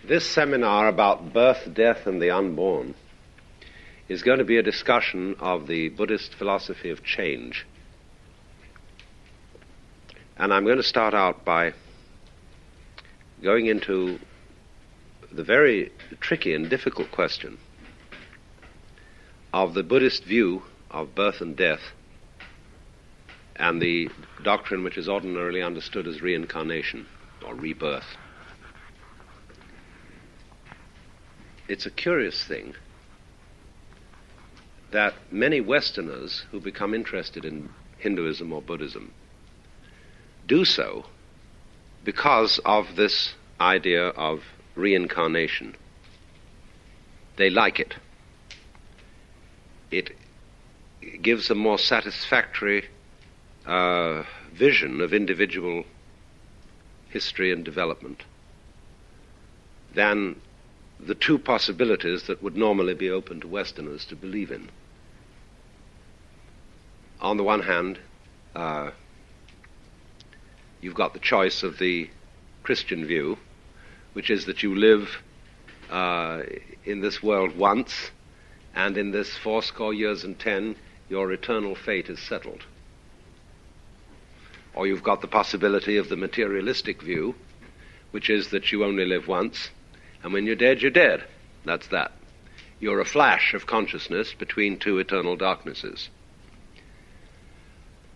This seminar about birth, death, and the unborn is going to be a discussion of the Buddhist philosophy of change. And I'm going to start out by going into the very tricky and difficult question of the Buddhist view of birth and death and the doctrine which is ordinarily understood as reincarnation or rebirth. It's a curious thing that many Westerners who become interested in Hinduism or Buddhism do so because of this idea of reincarnation. They like it. It gives a more satisfactory vision of individual history and development than the two possibilities that would normally be open to Westerners to believe in. On the one hand, you've got the choice of the Christian view, which is that you live in this world once, and in this 80 years and 10, your eternal fate is settled. Or you've got the possibility of the materialistic view, which is that you only live once, and when you're dead, you're dead. That's that. You're a flash of consciousness between two eternal darknesses.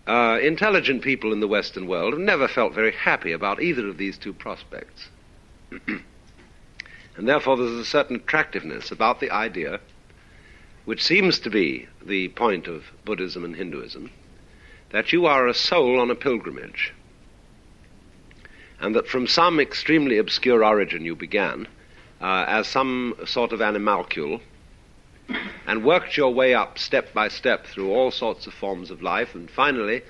Intelligent people in the Western world have never felt very happy about either of these two prospects. And therefore there's a certain attractiveness about the idea, which seems to be the point of Buddhism and Hinduism, that you are a soul on a pilgrimage, and that from some extremely obscure origin you began as some sort of animalcule, and worked your way up step by step through all sorts of forms of life, and finally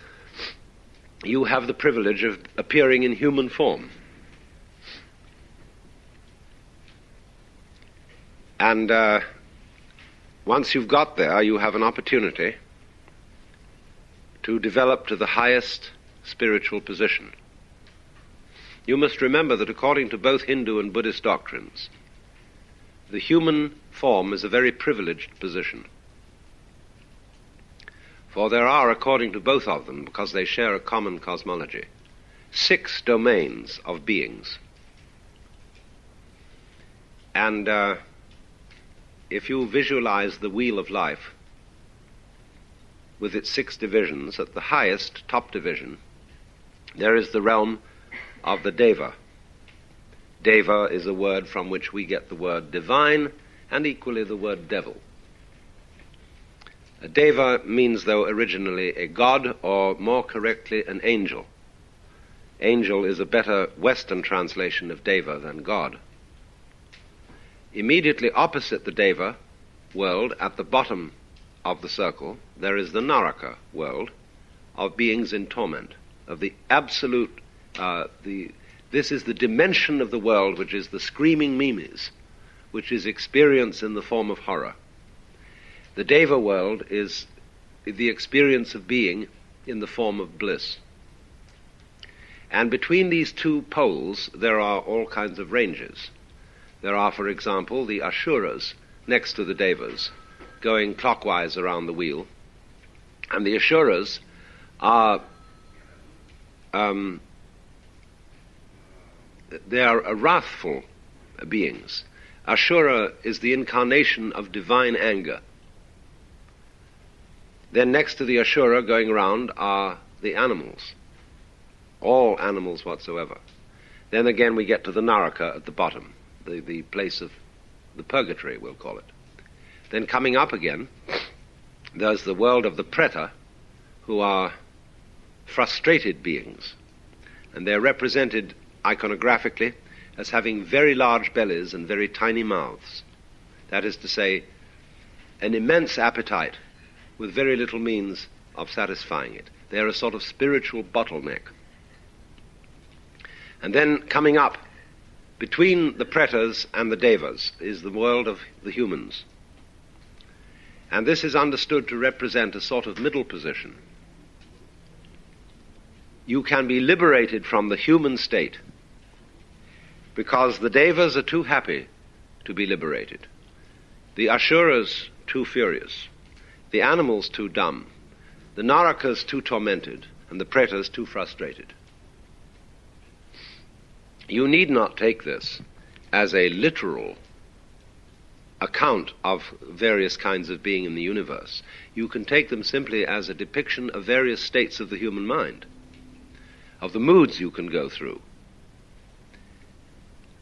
you have the privilege of appearing in human form. And once you've got there, you have an opportunity to develop to the highest spiritual position. You must remember that according to both Hindu and Buddhist doctrines, the human form is a very privileged position. For there are, according to both of them, because they share a common cosmology, 6 domains of beings. And if you visualize the wheel of life with its 6 divisions, at the highest, top division, there is the realm of the Deva. Deva is a word from which we get the word divine, and equally the word devil. A Deva means, though, originally a god, or more correctly, an angel. Angel is a better Western translation of Deva than God. Immediately opposite the Deva world, at the bottom of the circle, there is the Naraka world of beings in torment, of the absolute, this is the dimension of the world which is the screaming mimes, which is experience in the form of horror. The Deva world is the experience of being in the form of bliss. And between these two poles there are all kinds of ranges. There are, for example, the Asuras next to the Devas, going clockwise around the wheel. And the Asuras are they are wrathful beings. Ashura is the incarnation of divine anger. Then next to the Ashura going around are the animals, all animals whatsoever. Then again we get to the Naraka at the bottom, the place of the purgatory, we'll call it. Then coming up again, there's the world of the Preta, who are frustrated beings, and they're represented iconographically as having very large bellies and very tiny mouths. That is to say, an immense appetite with very little means of satisfying it. They're a sort of spiritual bottleneck. And then coming up between the Pretas and the Devas is the world of the humans. And this is understood to represent a sort of middle position. You can be liberated from the human state because the Devas are too happy to be liberated, the Asuras too furious, the animals too dumb, the Narakas too tormented, and the Pretas too frustrated. You need not take this as a literal account of various kinds of being in the universe. You can take them simply as a depiction of various states of the human mind, of the moods you can go through.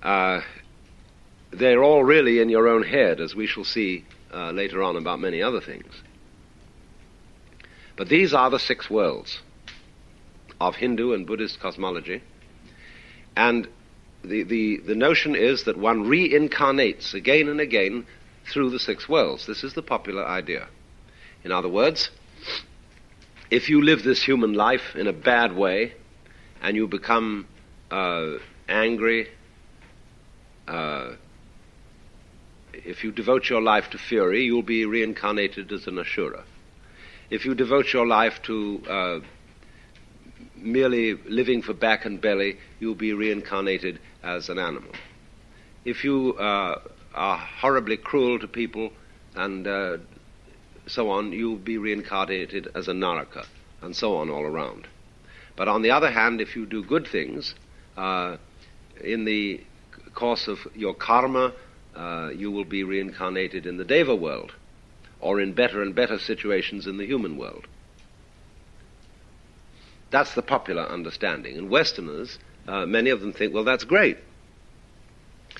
They're all really in your own head, as we shall see later on about many other things. But these are the 6 worlds of Hindu and Buddhist cosmology, and the notion is that one reincarnates again and again through the 6 worlds. This is the popular idea. In other words, if you live this human life in a bad way and you become angry, if you devote your life to fury, you'll be reincarnated as an Ashura. If you devote your life to merely living for back and belly, you'll be reincarnated as an animal. If you are horribly cruel to people and so on, you'll be reincarnated as a Naraka, and so on all around. But on the other hand, if you do good things, in the course of your karma, you will be reincarnated in the Deva world, or in better and better situations in the human world. That's the popular understanding. And Westerners, many of them think, well, that's great,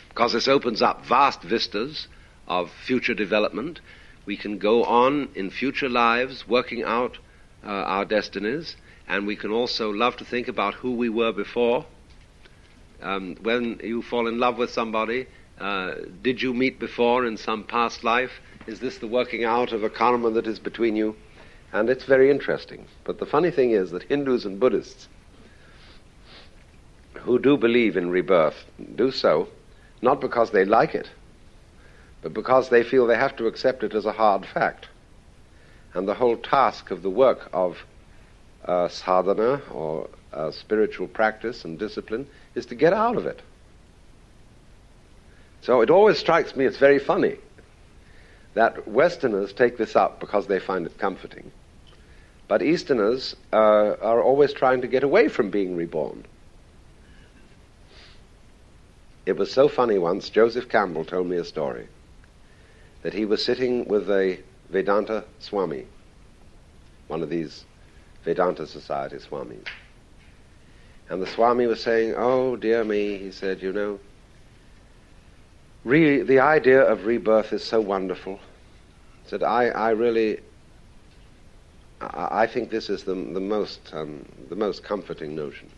because this opens up vast vistas of future development. We can go on in future lives working out our destinies, and we can also love to think about who we were before. When you fall in love with somebody, did you meet before in some past life? Is this the working out of a karma that is between you? And it's very interesting. But the funny thing is that Hindus and Buddhists who do believe in rebirth do so not because they like it, but because they feel they have to accept it as a hard fact. And the whole task of the work of sadhana, or spiritual practice and discipline, is to get out of it. So it always strikes me, it's very funny, that Westerners take this up because they find it comforting, but Easterners are always trying to get away from being reborn. It was so funny once, Joseph Campbell told me a story, that he was sitting with a Vedanta Swami, one of these Vedanta Society Swamis. And the Swami was saying, oh, dear me, he said, you know, really, the idea of rebirth is so wonderful. He said, I think this is the most comforting notion.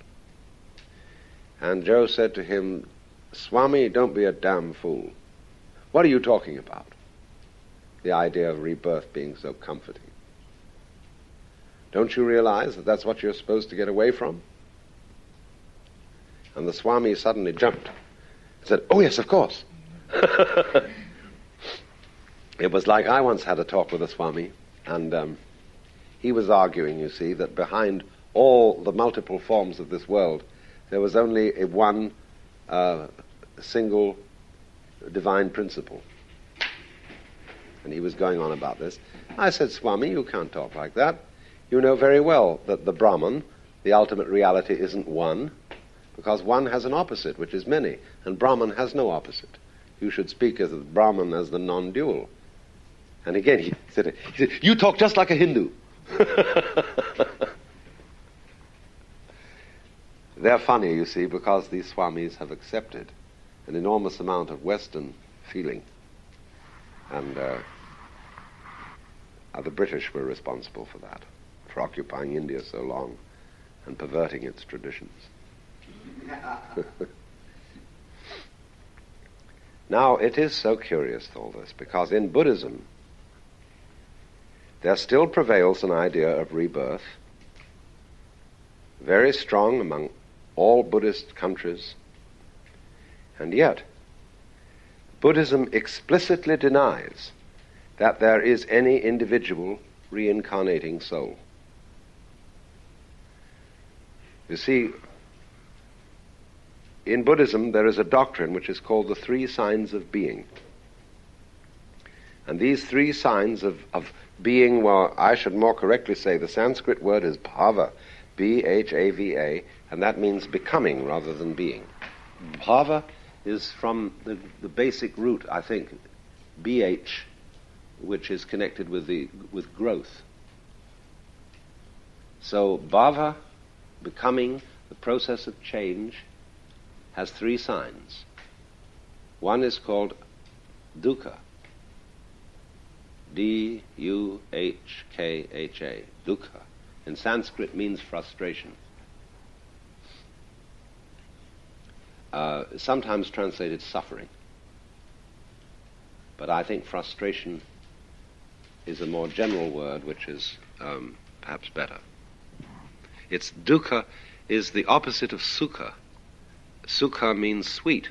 And Joe said to him, Swami, don't be a damn fool. What are you talking about? The idea of rebirth being so comforting. Don't you realize that that's what you're supposed to get away from? And the Swami suddenly jumped and said, oh yes, of course. It was like I once had a talk with a Swami, and he was arguing, you see, that behind all the multiple forms of this world, there was only one single divine principle. And he was going on about this. I said, Swami, you can't talk like that. You know very well that the Brahman, the ultimate reality, isn't one, because one has an opposite, which is many, and Brahman has no opposite. You should speak as the Brahman as the non-dual. And again, he said, you talk just like a Hindu. They're funny, you see, because these Swamis have accepted an enormous amount of Western feeling. And the British were responsible for that, for occupying India so long and perverting its traditions. Now, it is so curious, all this, because in Buddhism, there still prevails an idea of rebirth, very strong among all Buddhist countries, and yet Buddhism explicitly denies that there is any individual reincarnating soul. You see, in Buddhism there is a doctrine which is called the three signs of being. And these three signs of being, well, I should more correctly say the Sanskrit word is bhava, B-H-A-V-A, and that means becoming rather than being. Bhava is from the basic root, I think, B-H, which is connected with growth. So bhava, becoming, the process of change, has three signs. One is called dukkha, D-U-H-K-H-A, dukkha. In Sanskrit means frustration. Sometimes translated suffering. But I think frustration is a more general word which is perhaps better. Its dukkha is the opposite of sukha. Sukha means sweet.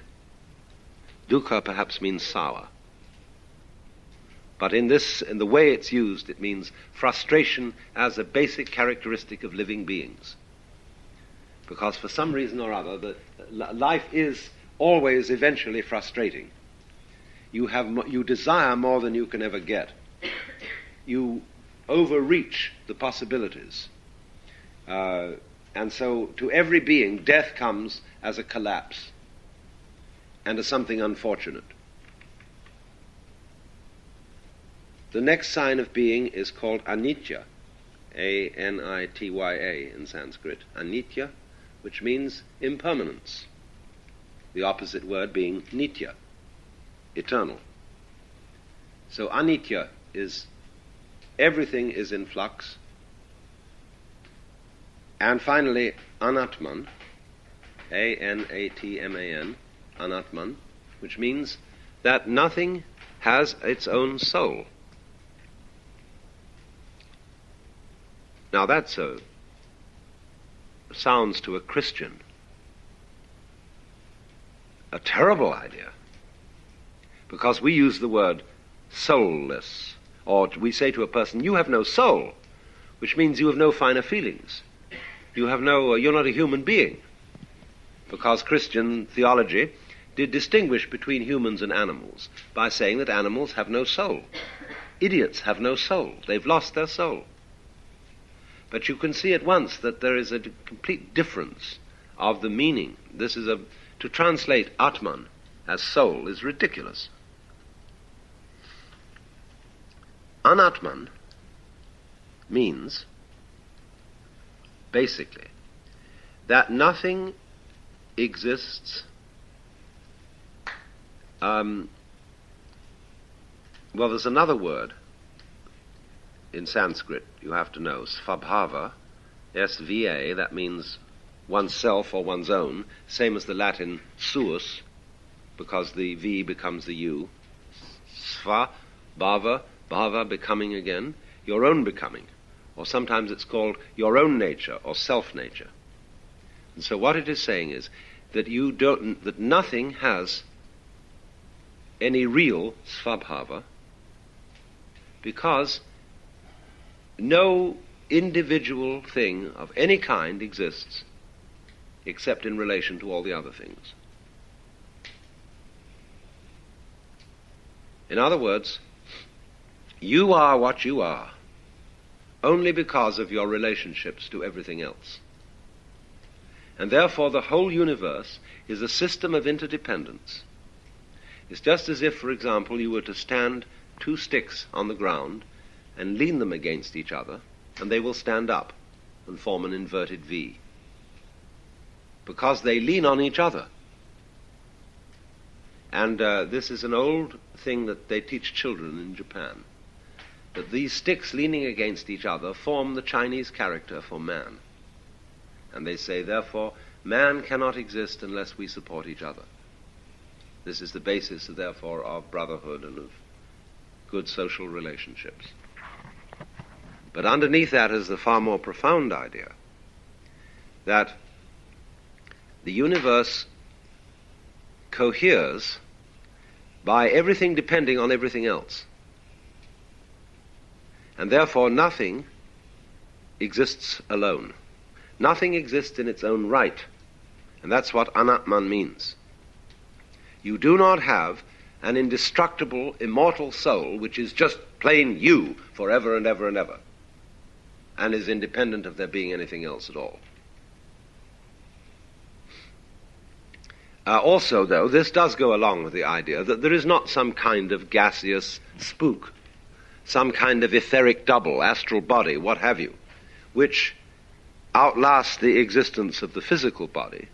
Dukkha perhaps means sour. But in the way it's used, it means frustration as a basic characteristic of living beings. Because for some reason or other, life is always eventually frustrating. You desire more than you can ever get. You overreach the possibilities. And so to every being, death comes as a collapse and as something unfortunate. The next sign of being is called anitya, A-N-I-T-Y-A in Sanskrit. Anitya, which means impermanence. The opposite word being nitya, eternal. So anitya is everything is in flux. And finally, anatman, A-N-A-T-M-A-N, anatman, which means that nothing has its own soul. Now that sounds to a Christian a terrible idea, because we use the word soulless, or we say to a person, you have no soul, which means you have no finer feelings. You're not a human being, because Christian theology did distinguish between humans and animals by saying that animals have no soul. Idiots have no soul. They've lost their soul. But you can see at once that there is a complete difference of the meaning. To translate Atman as soul is ridiculous. Anatman means, basically, that nothing exists. There's another word in Sanskrit you have to know, svabhava, S-V-A, that means oneself or one's own, same as the Latin suus, because the V becomes the U. Sva, bhava, bhava, becoming again, your own becoming. Or sometimes it's called your own nature or self-nature. And so what it is saying is that that nothing has any real svabhava, because no individual thing of any kind exists except in relation to all the other things. In other words, you are what you are only because of your relationships to everything else. And therefore the whole universe is a system of interdependence. It's just as if, for example, you were to stand two sticks on the ground and lean them against each other, and they will stand up and form an inverted V, because they lean on each other. And this is an old thing that they teach children in Japan, that these sticks leaning against each other form the Chinese character for man. And they say, therefore, man cannot exist unless we support each other. This is the basis, therefore, of brotherhood and of good social relationships. But underneath that is the far more profound idea that the universe coheres by everything depending on everything else. And therefore nothing exists alone. Nothing exists in its own right, And that's what anatman means. You do not have an indestructible, immortal soul which is just plain you forever and ever and ever, and is independent of there being anything else at all. Also, though, this does go along with the idea that there is not some kind of gaseous spook, some kind of etheric double, astral body, what have you, which outlasts the existence of the physical body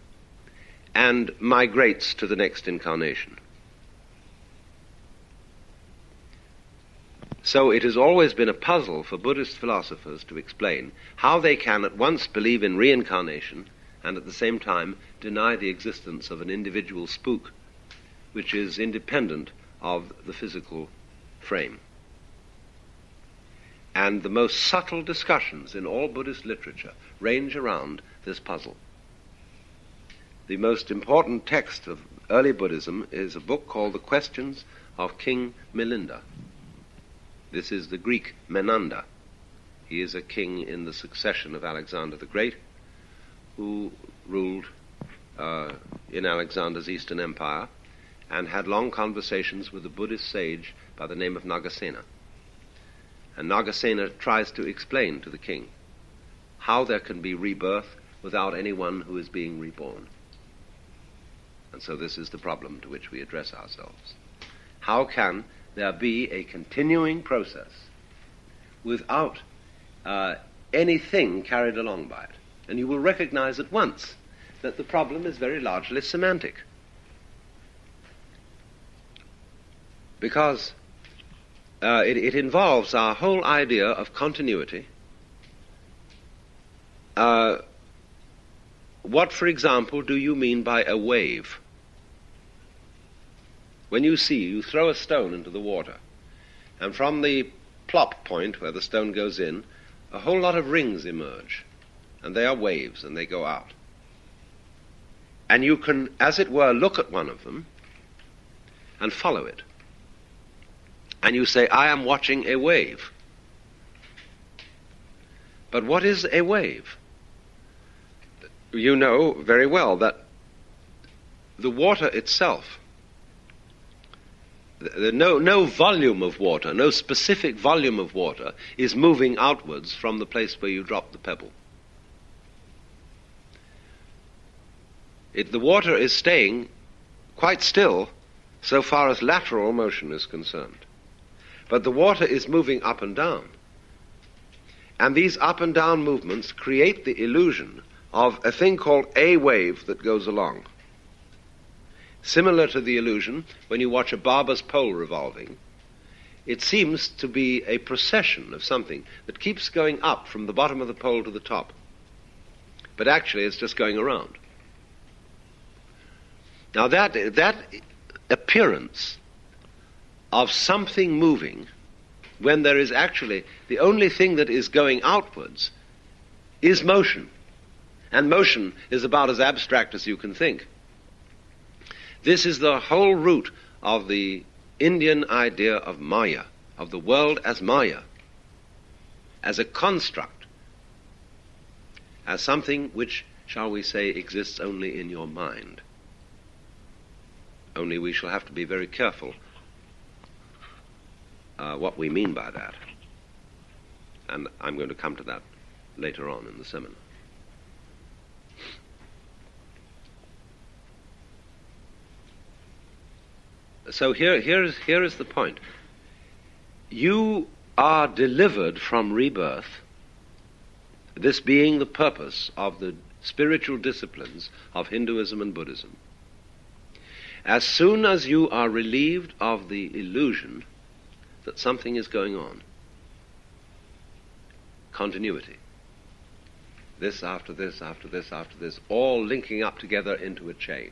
and migrates to the next incarnation. So it has always been a puzzle for Buddhist philosophers to explain how they can at once believe in reincarnation and at the same time deny the existence of an individual spook which is independent of the physical frame. And the most subtle discussions in all Buddhist literature range around this puzzle. The most important text of early Buddhism is a book called The Questions of King Milinda. This is the Greek Menander. He is a king in the succession of Alexander the Great, who ruled in Alexander's Eastern Empire and had long conversations with a Buddhist sage by the name of Nagasena. And Nagasena tries to explain to the king how there can be rebirth without anyone who is being reborn. And so this is the problem to which we address ourselves. How can there be a continuing process without anything carried along by it? And you will recognize at once that the problem is very largely semantic. Because it involves our whole idea of continuity. What, for example, do you mean by a wave? When you throw a stone into the water, and from the plop point where the stone goes in, a whole lot of rings emerge, and they are waves, and they go out. And you can, as it were, look at one of them and follow it. And you say, I am watching a wave. But what is a wave? You know very well that the water itself, no volume of water, no specific volume of water is moving outwards from the place where you drop the pebble. The water is staying quite still so far as lateral motion is concerned. But the water is moving up and down. And these up and down movements create the illusion of a thing called a wave that goes along. Similar to the illusion when you watch a barber's pole revolving, it seems to be a procession of something that keeps going up from the bottom of the pole to the top. But actually it's just going around. Now that appearance of something moving when there is actually the only thing that is going outwards is motion. And motion is about as abstract as you can think. This is the whole root of the Indian idea of Maya, of the world as Maya, as a construct, as something which, shall we say, exists only in your mind. Only we shall have to be very careful what we mean by that. And I'm going to come to that later on in the seminar. So here is the point. You are delivered from rebirth, this being the purpose of the spiritual disciplines of Hinduism and Buddhism, as soon as you are relieved of the illusion that something is going on. Continuity. This after this, after this, after this, all linking up together into a chain.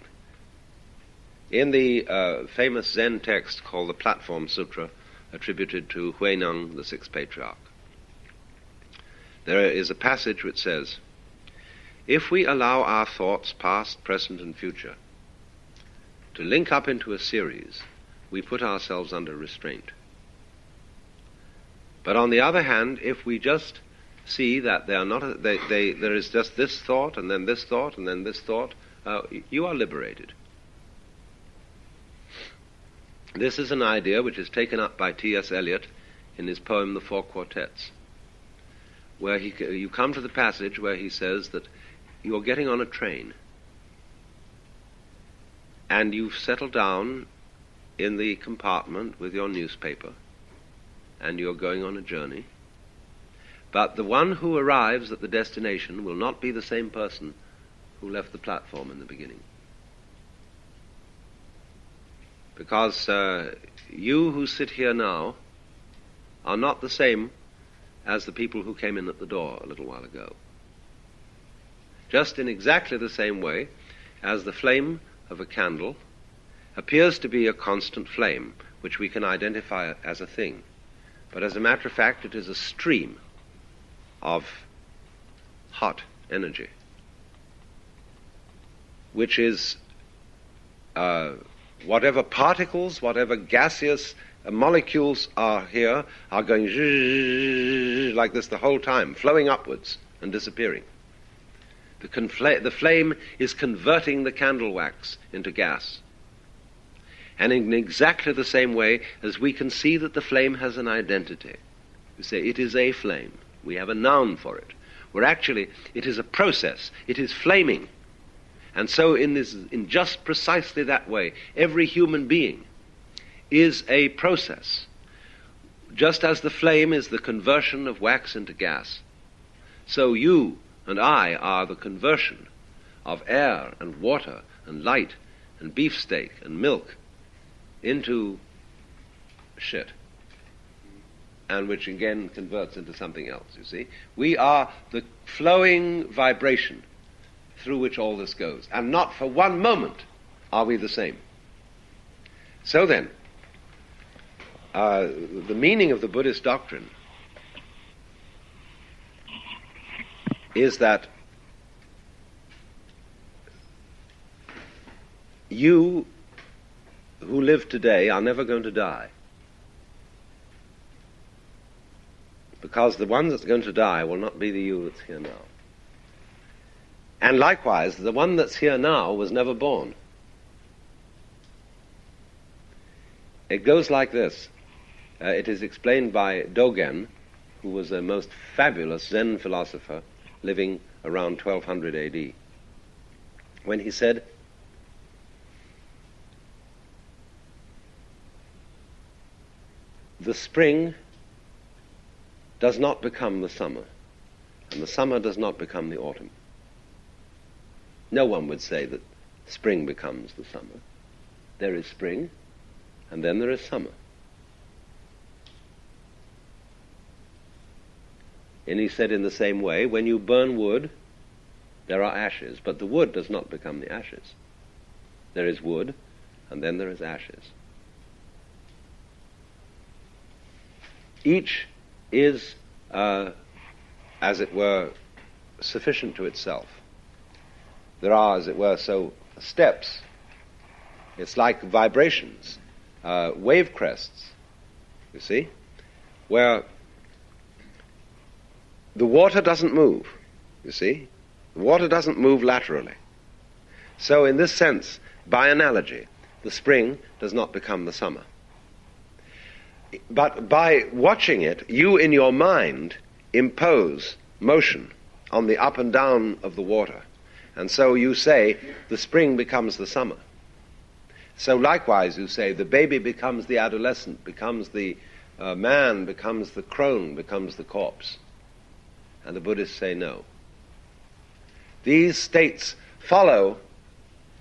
In the famous Zen text called the Platform Sutra, attributed to Huineng, the sixth patriarch, there is a passage which says, if we allow our thoughts, past, present, and future, to link up into a series, we put ourselves under restraint. But on the other hand, if we just see that they are not, there is just this thought, and then this thought, and then this thought, you are liberated. This is an idea which is taken up by T.S. Eliot in his poem The Four Quartets, where you come to the passage where he says that you're getting on a train and you've settled down in the compartment with your newspaper and you're going on a journey, but the one who arrives at the destination will not be the same person who left the platform in the beginning. Because you who sit here now are not the same as the people who came in at the door a little while ago. Just in exactly the same way as the flame of a candle appears to be a constant flame, which we can identify as a thing. But as a matter of fact, it is a stream of hot energy, which is whatever particles, whatever gaseous molecules are here are going like this the whole time, flowing upwards and disappearing. The flame is converting the candle wax into gas. And in exactly the same way as we can see that the flame has an identity. We say it is a flame. We have a noun for it. Where actually it is a process. It is flaming. And so in just precisely that way, every human being is a process. Just as the flame is the conversion of wax into gas, so you and I are the conversion of air and water and light and beefsteak and milk into shit, and which again converts into something else, you see. We are the flowing vibration through which all this goes, and not for one moment are we the same. So then, the meaning of the Buddhist doctrine is that you who live today are never going to die. Because the one that's going to die will not be the you that's here now. And likewise, the one that's here now was never born. It goes like this. It is explained by Dogen, who was a most fabulous Zen philosopher living around 1200 AD, when he said, the spring does not become the summer, and the summer does not become the autumn. No one would say that spring becomes the summer. There is spring, and then there is summer. And he said in the same way, when you burn wood, there are ashes, but the wood does not become the ashes. There is wood, and then there is ashes. Each is, as it were, sufficient to itself. There are, as it were, so steps. It's like vibrations, wave crests, you see, where the water doesn't move, you see. The water doesn't move laterally. So in this sense, by analogy, the spring does not become the summer. But by watching it, you in your mind impose motion on the up and down of the water. And so you say, the spring becomes the summer. So likewise you say, the baby becomes the adolescent, becomes the man, becomes the crone, becomes the corpse. And the Buddhists say no. These states follow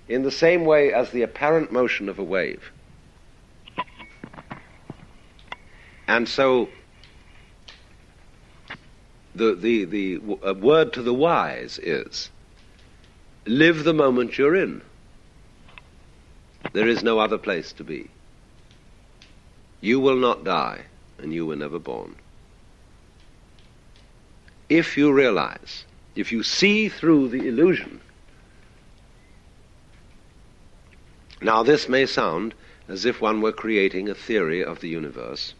in the same way as the apparent motion of a wave. And so the word to the wise is, live the moment you're in. There is no other place to be. You will not die, and you were never born. If you realize, if you see through the illusion. Now this may sound as if one were creating a theory of the universe,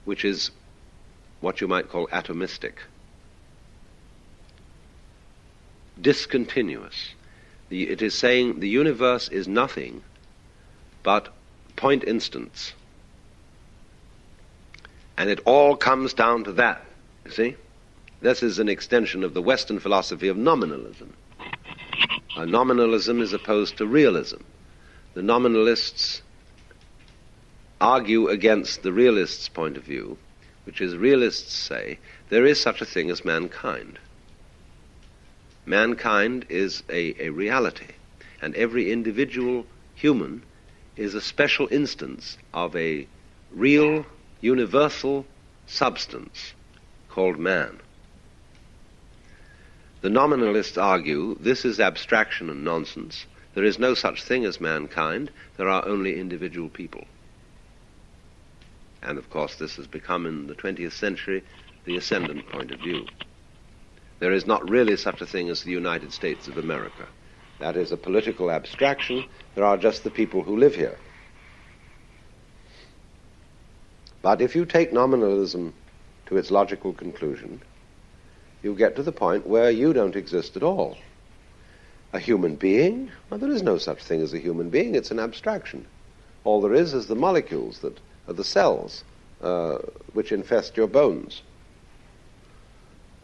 which is what you might call atomistic, discontinuous, It is saying the universe is nothing but point instants. And it all comes down to that, you see? This is an extension of the Western philosophy of nominalism. Nominalism is opposed to realism. The nominalists argue against the realists' point of view, which is realists say there is such a thing as mankind. Mankind is a reality, and every individual human is a special instance of a real, universal substance called man. The nominalists argue this is abstraction and nonsense. There is no such thing as mankind. There are only individual people. And of course this has become in the 20th century the ascendant point of view. There is not really such a thing as the United States of America. That is a political abstraction. There are just the people who live here. But if you take nominalism to its logical conclusion, you get to the point where you don't exist at all. A human being? Well, there is no such thing as a human being. It's an abstraction. All there is the molecules that are the cells which infest your bones.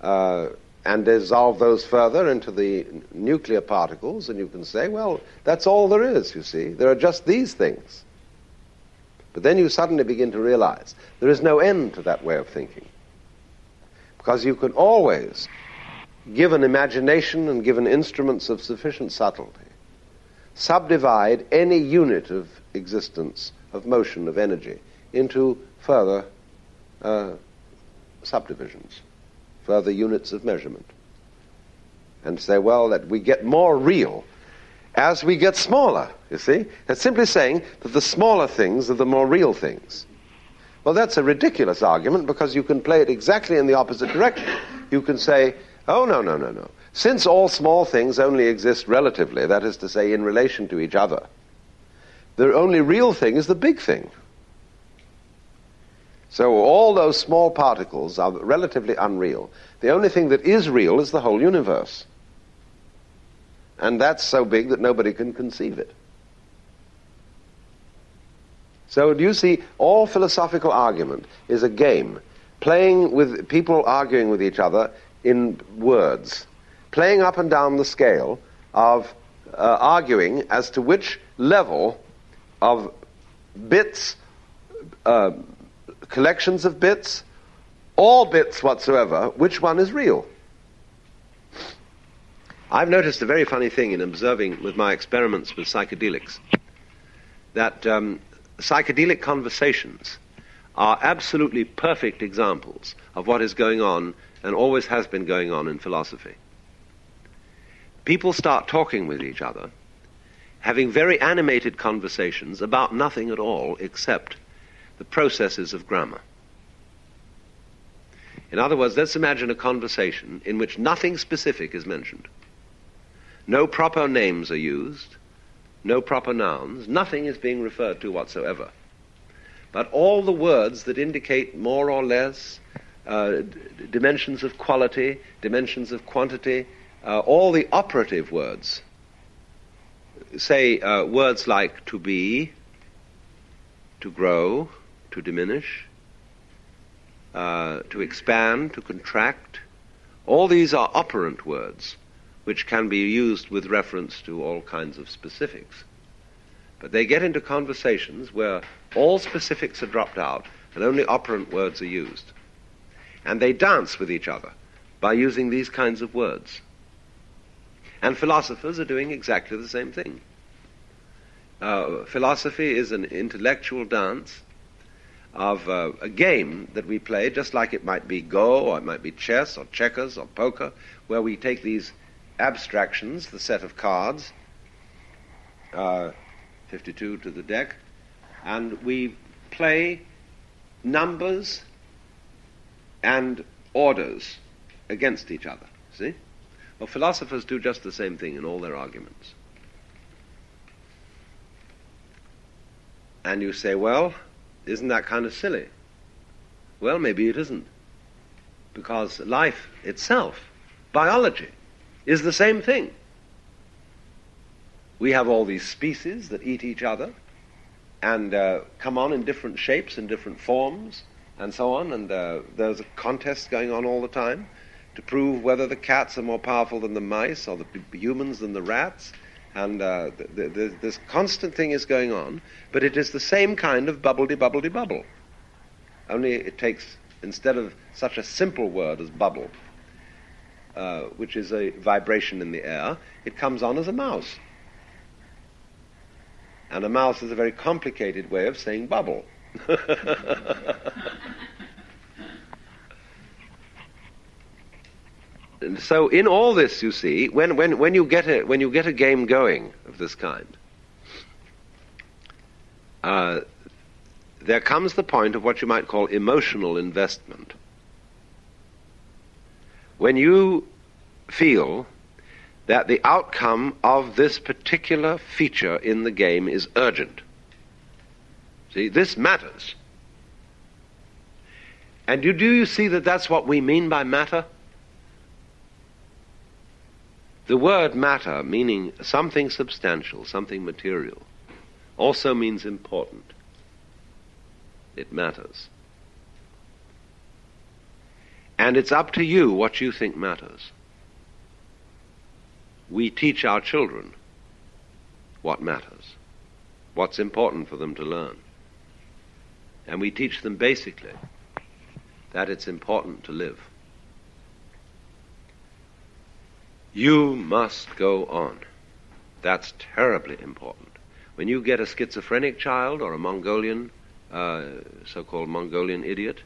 And dissolve those further into the nuclear particles, and you can say, well, that's all there is, you see. There are just these things. But then you suddenly begin to realize there is no end to that way of thinking. Because you can always, given imagination and given instruments of sufficient subtlety, subdivide any unit of existence, of motion, of energy, into further subdivisions, further units of measurement. And say, well, that we get more real as we get smaller, you see? That's simply saying that the smaller things are the more real things. Well, that's a ridiculous argument because you can play it exactly in the opposite direction. You can say, oh, no. Since all small things only exist relatively, that is to say, in relation to each other, the only real thing is the big thing. So all those small particles are relatively unreal. The only thing that is real is the whole universe. And that's so big that nobody can conceive it. So do you see, all philosophical argument is a game, playing with people arguing with each other in words, playing up and down the scale of arguing as to which level of bits, collections of bits, all bits whatsoever, which one is real. I've noticed a very funny thing in observing with my experiments with psychedelics, that psychedelic conversations are absolutely perfect examples of what is going on and always has been going on in philosophy. People start talking with each other, having very animated conversations about nothing at all except the processes of grammar. In other words, let's imagine a conversation in which nothing specific is mentioned. No proper names are used, no proper nouns, nothing is being referred to whatsoever. But all the words that indicate more or less dimensions of quality, dimensions of quantity, all the operative words, say words like to be, to grow, to diminish, to expand, to contract, all these are operant words which can be used with reference to all kinds of specifics. But they get into conversations where all specifics are dropped out and only operant words are used. And they dance with each other by using these kinds of words. And philosophers are doing exactly the same thing. Philosophy is an intellectual dance of a game that we play, just like it might be Go, or it might be chess, or checkers, or poker, where we take these abstractions, the set of cards, 52 to the deck, and we play numbers and orders against each other, see? Well, philosophers do just the same thing in all their arguments. And you say, well, isn't that kind of silly? Well, maybe it isn't. Because life itself, biology, is the same thing. We have all these species that eat each other and come on in different shapes and different forms and so on, and there's a contest going on all the time to prove whether the cats are more powerful than the mice or the humans than the rats, and this constant thing is going on, but it is the same kind of bubble-de-bubble-de-bubble. Only it takes, instead of such a simple word as bubble, which is a vibration in the air, it comes on as a mouse. And a mouse is a very complicated way of saying bubble. And so in all this, you see, when you get a game going of this kind, there comes the point of what you might call emotional investment. When you feel that the outcome of this particular feature in the game is urgent. See, this matters. And do you see that that's what we mean by matter? The word matter, meaning something substantial, something material, also means important. It matters. And it's up to you what you think matters. We teach our children what matters, what's important for them to learn. And we teach them basically that it's important to live. You must go on. That's terribly important. When you get a schizophrenic child or a Mongolian, so-called Mongolian idiot,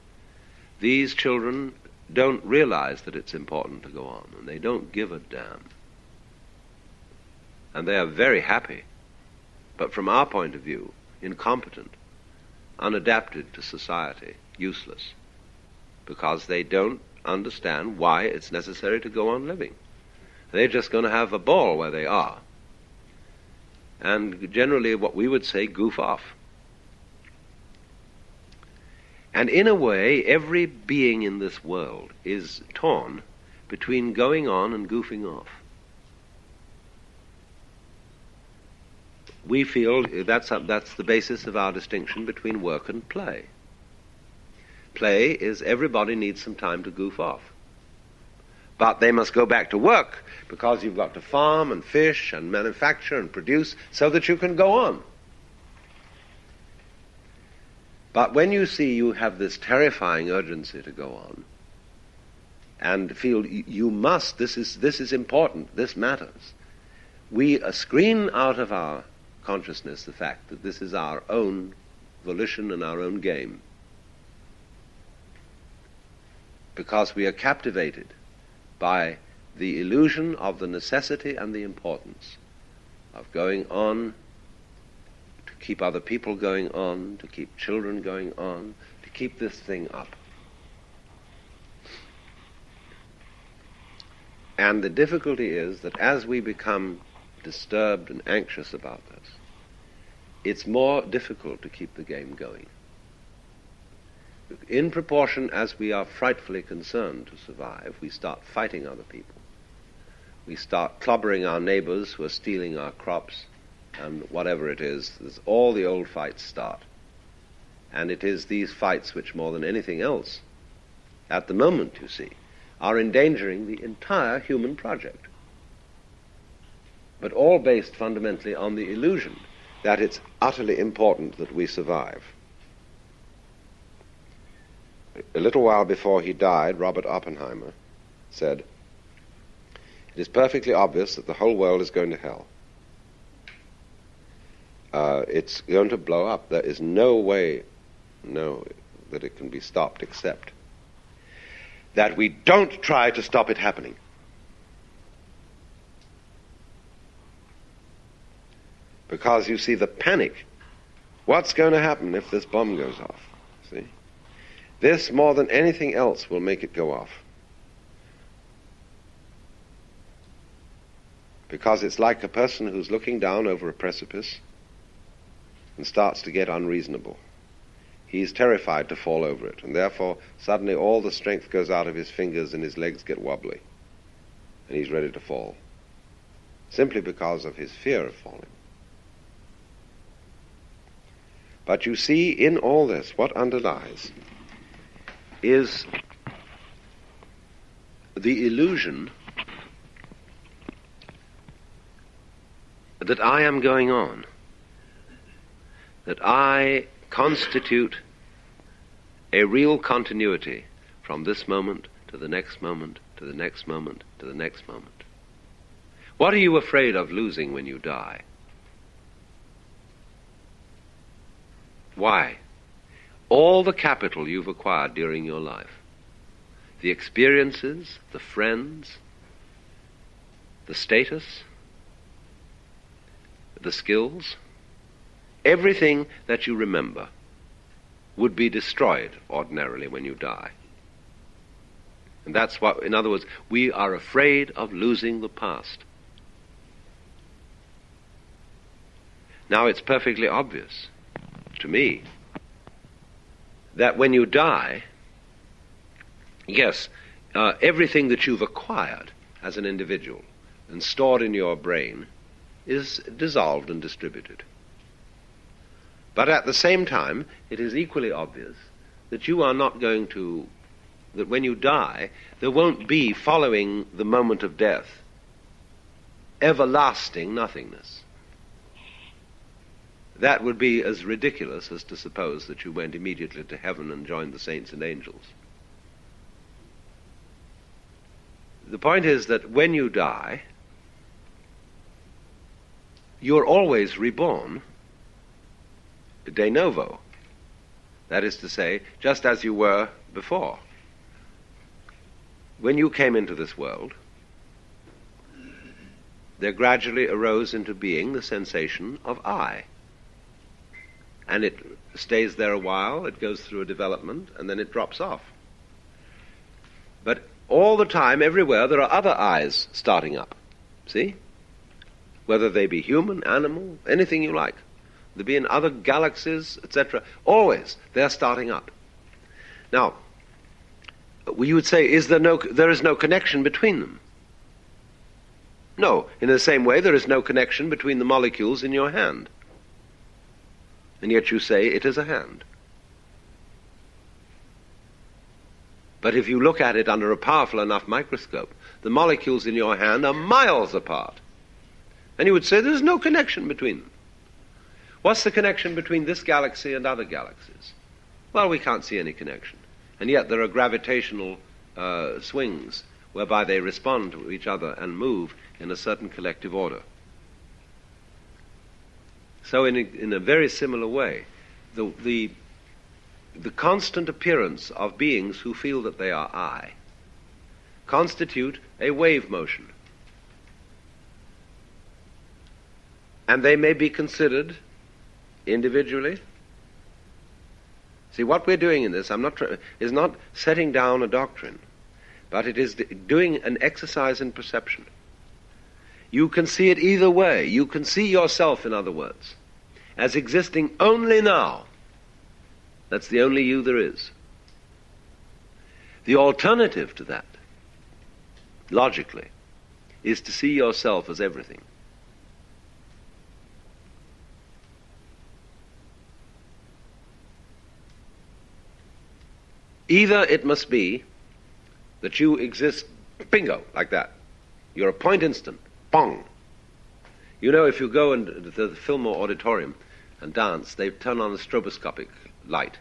these children don't realize that it's important to go on, and they don't give a damn. And they are very happy, but from our point of view, incompetent, unadapted to society, useless, because they don't understand why it's necessary to go on living. They're just going to have a ball where they are, and generally what we would say, goof off. And in a way, every being in this world is torn between going on and goofing off. We feel that's the basis of our distinction between work and play. Play is everybody needs some time to goof off. But they must go back to work because you've got to farm and fish and manufacture and produce so that you can go on. But when you see you have this terrifying urgency to go on and feel you must, this is important, this matters, we screen out of our consciousness the fact that this is our own volition and our own game, because we are captivated by the illusion of the necessity and the importance of going on, to keep other people going on, to keep children going on, to keep this thing up. And the difficulty is that as we become disturbed and anxious about this, it's more difficult to keep the game going. In proportion as we are frightfully concerned to survive, we start fighting other people. We start clobbering our neighbors who are stealing our crops, and whatever it is, all the old fights start. And it is these fights which, more than anything else, at the moment, you see, are endangering the entire human project. But all based fundamentally on the illusion that it's utterly important that we survive. A little while before he died, Robert Oppenheimer said, "It is perfectly obvious that the whole world is going to hell. It's going to blow up. There is no way that it can be stopped except that we don't try to stop it happening." Because you see the panic. What's going to happen if this bomb goes off? See? This, more than anything else, will make it go off. Because it's like a person who's looking down over a precipice and starts to get unreasonable. He's terrified to fall over it, and therefore suddenly all the strength goes out of his fingers and his legs get wobbly, and he's ready to fall. simply because of his fear of falling. But you see, in all this, what underlies is the illusion that I am going on, that I constitute a real continuity from this moment to the next moment, to the next moment, to the next moment. What are you afraid of losing when you die? Why? All the capital you've acquired during your life. The experiences, the friends, the status, the skills, everything that you remember would be destroyed ordinarily when you die. And that's what, in other words, we are afraid of losing the past. Now it's perfectly obvious to me that when you die, yes, everything that you've acquired as an individual and stored in your brain is dissolved and distributed. But at the same time, it is equally obvious that you are not going to, that when you die, there won't be, following the moment of death, everlasting nothingness. That would be as ridiculous as to suppose that you went immediately to heaven and joined the saints and angels. The point is that when you die, you're always reborn de novo. That is to say, just as you were before. When you came into this world, there gradually arose into being the sensation of I. And it stays there a while, it goes through a development, and then it drops off. But all the time, everywhere, there are other I's starting up. See? Whether they be human, animal, anything you like. There be in other galaxies, etc. Always, they're starting up. Now, you would say, there is no connection between them. No, in the same way, there is no connection between the molecules in your hand. And yet you say it is a hand. But if you look at it under a powerful enough microscope, the molecules in your hand are miles apart. And you would say there's no connection between them. What's the connection between this galaxy and other galaxies? Well, we can't see any connection. And yet there are gravitational swings whereby they respond to each other and move in a certain collective order. So in a very similar way, the constant appearance of beings who feel that they are I constitute a wave motion. And they may be considered individually. See, what we're doing in this is not setting down a doctrine, but it is doing an exercise in perception. You can see it either way. You can see yourself, in other words, as existing only now. That's the only you there is. The alternative to that, logically, is to see yourself as everything. Either it must be that you exist, bingo, like that. You're a point instant, bong. You know, if you go into the Fillmore Auditorium and dance, they turn on a stroboscopic light,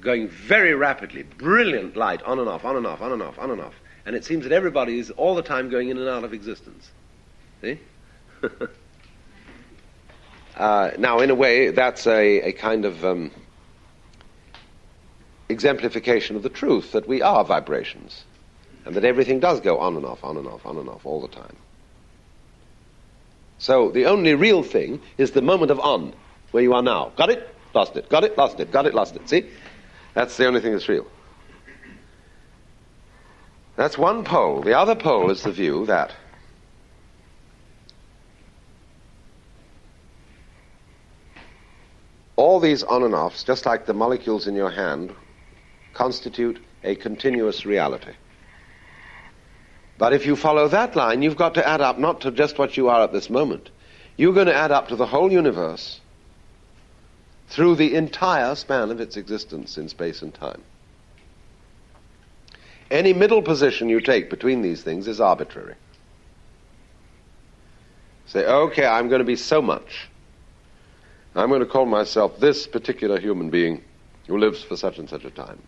going very rapidly, brilliant light, on and off, on and off, on and off, on and off. And it seems that everybody is all the time going in and out of existence. See? Now, in a way, that's a kind of exemplification of the truth that we are vibrations, and that everything does go on and off, on and off, on and off, all the time. So the only real thing is the moment of on, where you are now. Got it? Lost it. Got it? Lost it. Got it? Lost it. See? That's the only thing that's real. That's one pole. The other pole is the view that all these on and offs, just like the molecules in your hand, constitute a continuous reality. But if you follow that line, you've got to add up not to just what you are at this moment. You're going to add up to the whole universe through the entire span of its existence in space and time. Any middle position you take between these things is arbitrary. Say, okay, I'm going to be so much. I'm going to call myself this particular human being who lives for such and such a time.